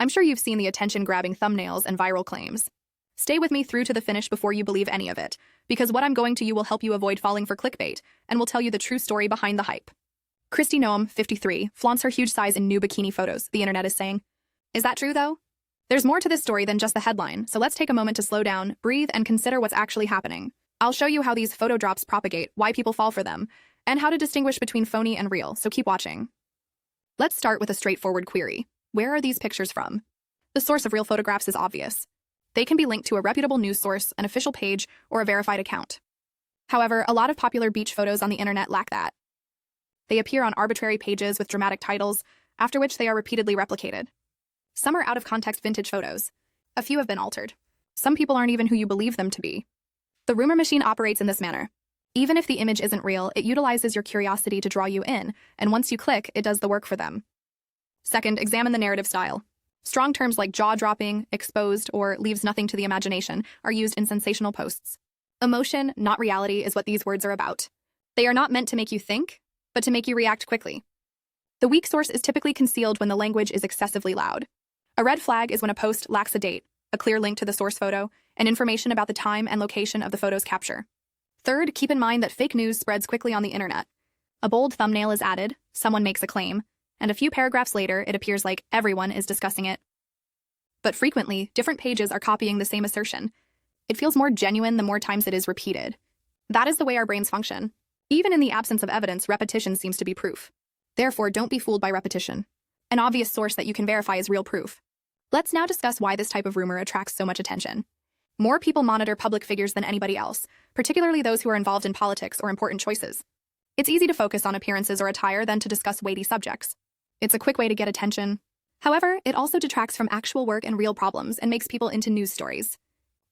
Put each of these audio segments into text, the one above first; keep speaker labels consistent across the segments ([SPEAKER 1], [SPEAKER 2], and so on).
[SPEAKER 1] I'm sure you've seen the attention-grabbing thumbnails and viral claims. Stay with me through to the finish before you believe any of it, because what I'm going to you will help you avoid falling for clickbait, and will tell you the true story behind the hype. Kristi Noem, 53, flaunts her huge size in new bikini photos, the internet is saying. Is that true, though? There's more to this story than just the headline, so let's take a moment to slow down, breathe, and consider what's actually happening. I'll show you how these photo drops propagate, why people fall for them, and how to distinguish between phony and real, so keep watching. Let's start with a straightforward query. Where are these pictures from? The source of real photographs is obvious. They can be linked to a reputable news source, an official page, or a verified account. However, a lot of popular beach photos on the internet lack that. They appear on arbitrary pages with dramatic titles, after which they are repeatedly replicated. Some are out-of-context vintage photos. A few have been altered. Some people aren't even who you believe them to be. The rumor machine operates in this manner. Even if the image isn't real, it utilizes your curiosity to draw you in, and once you click, it does the work for them. Second, examine the narrative style. Strong terms like jaw-dropping, exposed, or leaves nothing to the imagination are used in sensational posts. Emotion, not reality, is what these words are about. They are not meant to make you think, but to make you react quickly. The weak source is typically concealed when the language is excessively loud. A red flag is when a post lacks a date, a clear link to the source photo, and information about the time and location of the photo's capture. Third, keep in mind that fake news spreads quickly on the internet. A bold thumbnail is added, someone makes a claim, and a few paragraphs later, it appears like everyone is discussing it. But frequently, different pages are copying the same assertion. It feels more genuine the more times it is repeated. That is the way our brains function. Even in the absence of evidence, repetition seems to be proof. Therefore, don't be fooled by repetition. An obvious source that you can verify is real proof. Let's now discuss why this type of rumor attracts so much attention. More people monitor public figures than anybody else, particularly those who are involved in politics or important choices. It's easy to focus on appearances or attire than to discuss weighty subjects. It's a quick way to get attention. However, it also detracts from actual work and real problems and makes people into news stories.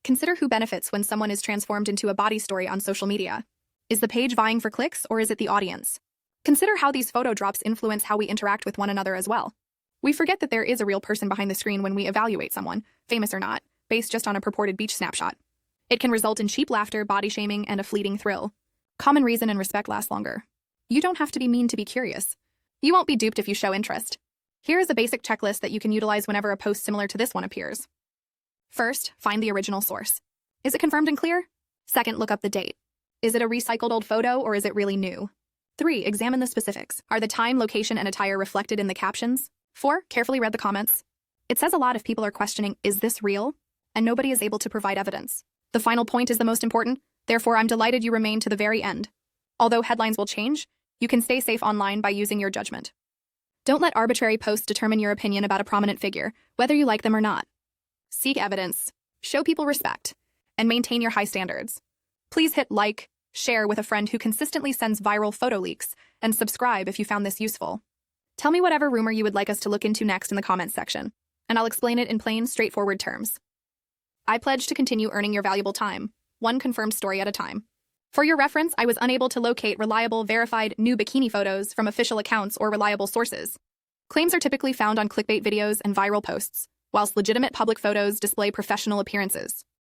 [SPEAKER 1] Consider who benefits when someone is transformed into a body story on social media. Is the page vying for clicks, or is it the audience? Consider how these photo drops influence how we interact with one another as well. We forget that there is a real person behind the screen when we evaluate someone, famous or not, based just on a purported beach snapshot. It can result in cheap laughter, body shaming, and a fleeting thrill. Common reason and respect last longer. You don't have to be mean to be curious. You won't be duped if you show interest. Here is a basic checklist that you can utilize whenever a post similar to this one appears. First, find the original source. Is it confirmed and clear? Second, look up the date. Is it a recycled old photo, or is it really new? 3. Examine the specifics. Are the time, location, and attire reflected in the captions? 4. Carefully read the comments. It says a lot if people are questioning, is this real? And nobody is able to provide evidence. The final point is the most important, therefore I'm delighted you remain to the very end. Although headlines will change, you can stay safe online by using your judgment. Don't let arbitrary posts determine your opinion about a prominent figure, whether you like them or not. Seek evidence, show people respect, and maintain your high standards. Please hit like, share with a friend who consistently sends viral photo leaks, and subscribe if you found this useful. Tell me whatever rumor you would like us to look into next in the comments section, and I'll explain it in plain, straightforward terms. I pledge to continue earning your valuable time, one confirmed story at a time. For your reference, I was unable to locate reliable, verified, new bikini photos from official accounts or reliable sources. Claims are typically found on clickbait videos and viral posts, whilst legitimate public photos display professional appearances.